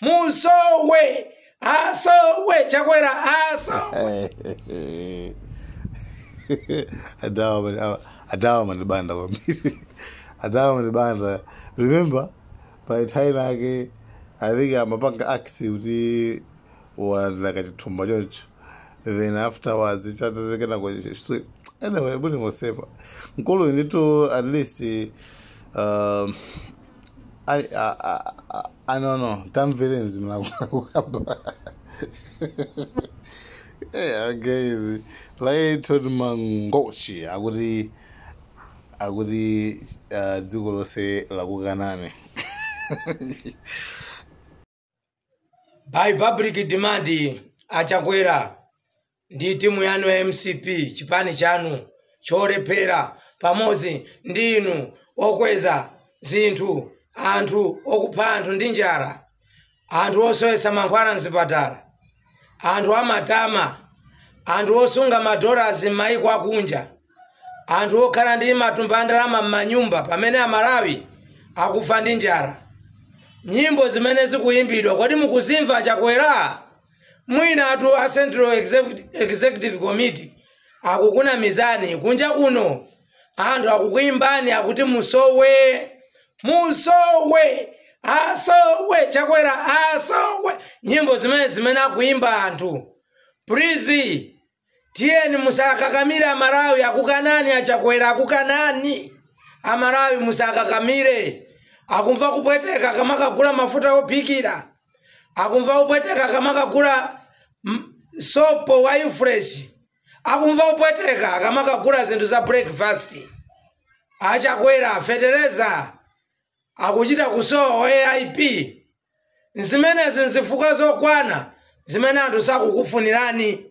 musowe asowe Chakwera asowe. Adawa manibanda kwa mimi. Adawa manibanda. Remember, by the time I think I'm a bank activity or like a tumba judge. Then afterwards, it's just going to go sleep. Anyway, but it was safe. Nkolo need to at least I don't know. Damn villains yeah, guys. Like told mangochi. I would zigolo say laguganane. By public demand Chakwera ndi timu yanu ya MCP chipani chanu cholepera pamodzi ndinu okweza zinthu anthu okupha anthu ndi njala anthu osowesa mankhwala mzipatala anthu amatama anthu osunga madolars m'mayiko akunja anthu okhala ndi matumba ndalama m'manyumba pamene Amalawi akufa ndi njala. Nyimbo zimene zikuyimbidwa kodi mukuzimva Chakwera? Mwina atu a Central Executive Committee akukuna mizani kunja kuno anthu akukuyimbani akuti musowe asowe Chakwera asowe. Nyimbo zimene akuimba anthu. Please tiyeni musakakamire Amalawi akukanani Chakwera akukanani. Amalawi musakakamire. Akumva kupweteka kama kagula mafuta opikira. Akumva kupweteka kama kagula sopo wa fresh. Akumva kupweteka kama kagula zinthu za breakfast. Chakwera fetereza akuchita kusowa AIP. Zimene zinzifuka zokwana zimene anthu sakukufunirani.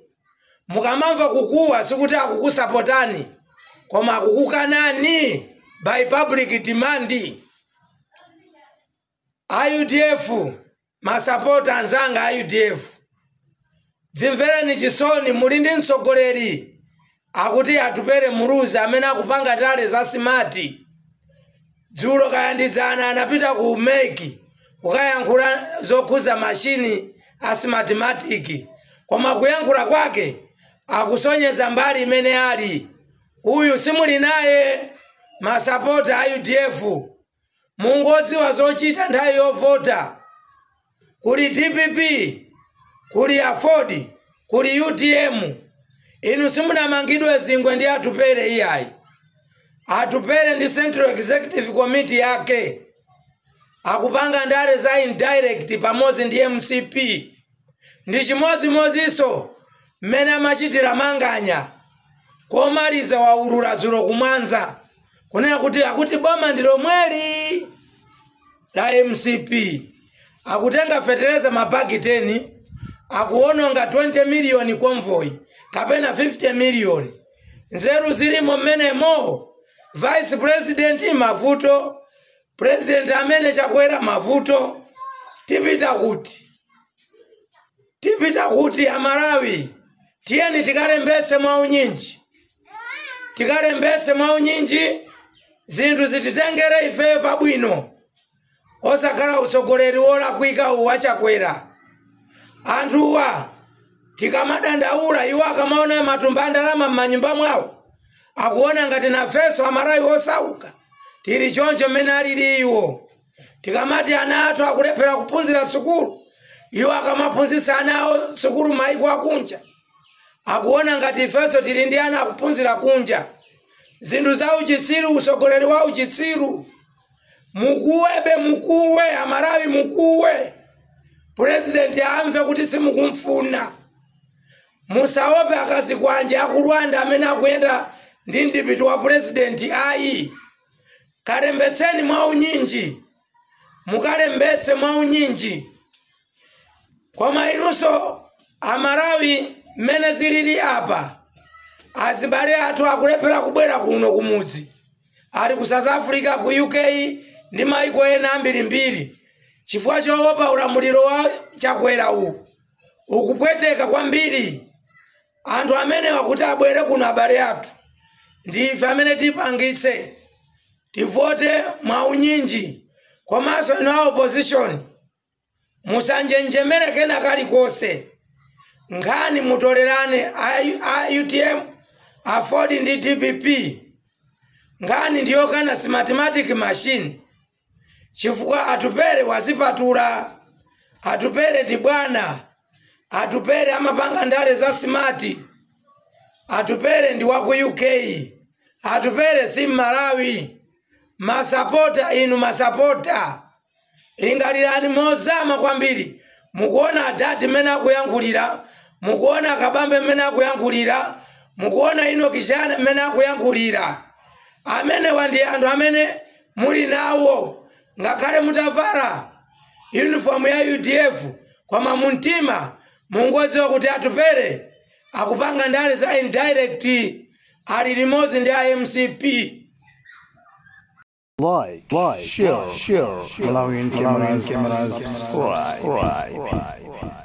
Mukamamva kukuwa sikuti akukusapotani koma akukukanani by public demand. IUDF masapota anzanga IUDF zimvereni chisoni muli ndi mtsogoleri akuti atupere Muluzi amene akupanga tale za simati. Dzulo kayandidzana anapita ku Meki kukayankhula zokhuza mashini asimatematiki koma kuyankhula kwake akusonyeza mbali imene ali. Uyu simuli naye masapota IUDF. Mungodziwa zochita nthawi yovota. Kuli DPP, kuli Afodi, kuli UTM. Inu simunamangidwe zingwe ndi atupere iyayi. Atupere ndi Central Executive Committee yake. Akupanga ndale za indirect pamodzi ndi MCP. Ndi chimodzimodzinso mmene amachitira manganya komaliza waulula dzulo kumwanza. Kunena akuti boma ndilo mweli la MCP. Akutenga fetereza mabagi 10. Akuononga 20 million convoy. Kapena 50 million. Nzeru zilimo menemo. Vice President mavuto. President amene Chakwera mavuto. Tipita kuti Amalawi. Tiyeni tikalembetse mwaunyinji. Zinthu zititengere ife pabwino. Osakhala utsogoleri wola kuika uwa Chakwera. Anthuwa tikamadandaula iwo akamaona matumba ndalama m'manyumba mwawo akuona ngati nafeso Amalawi osauka tili choncho mmene alili iwo. Tikamati ana athu akulephera kuphunzira sukulu iwo akamaphunzitsa ana awo sukulu mayiko akunja akuona ngati ifeso tili ndi ana akuphunzira kunja. Zinthu za uchitsiru utsogoleri wa uchitsiru. Mukuwe Amalawi mukuwe. President amve kuti simukumfuna. Musaope akazi kwanje akulwanda amene akuyenda ndi ndipiti wa president ayi. Kalembetseni mwaunyinji. Mukalembetse mwaunyinji. Koma inunso Amalawi mmene zilili apa. Azibale athu akulephera kubwera kuno kumudzi. Ali ku South Africa, ku UK ndi mayiko ena ambirimbiri. Chifukwa choopa ulamuliro wa Chakwera uwu. Ukupweteka kwambiri. Anthu amene wakuti abwere kuno abale athu. Ndife amene tipangitse. Tivote mwaunyinji. Komanso ino opposition. musanjenjemere kena kali kose ngani mutolerane a UTM afford ndi DPP ngani ndiyo kana si mathematic machine chifukwa atupere wazipatula atupere ndi bwana atupere amapanga ndale za smart atupere ndi waku UK atupere si Malawi masapota inu masapota lingalirani mozama kwambiri mukuona adati mena kuyankulira mukuona kabambe mena kuyankulira mukuona ino kishana mena kuyankulira amene wandi anthu amene muli nawo ngakhale mutavala uniform ya UDF kwa mamuntima mungoziwa kuti atupere akupanga ndale za indirect ali limodzi ndi MCP. Like, share, Malawian cameras, right.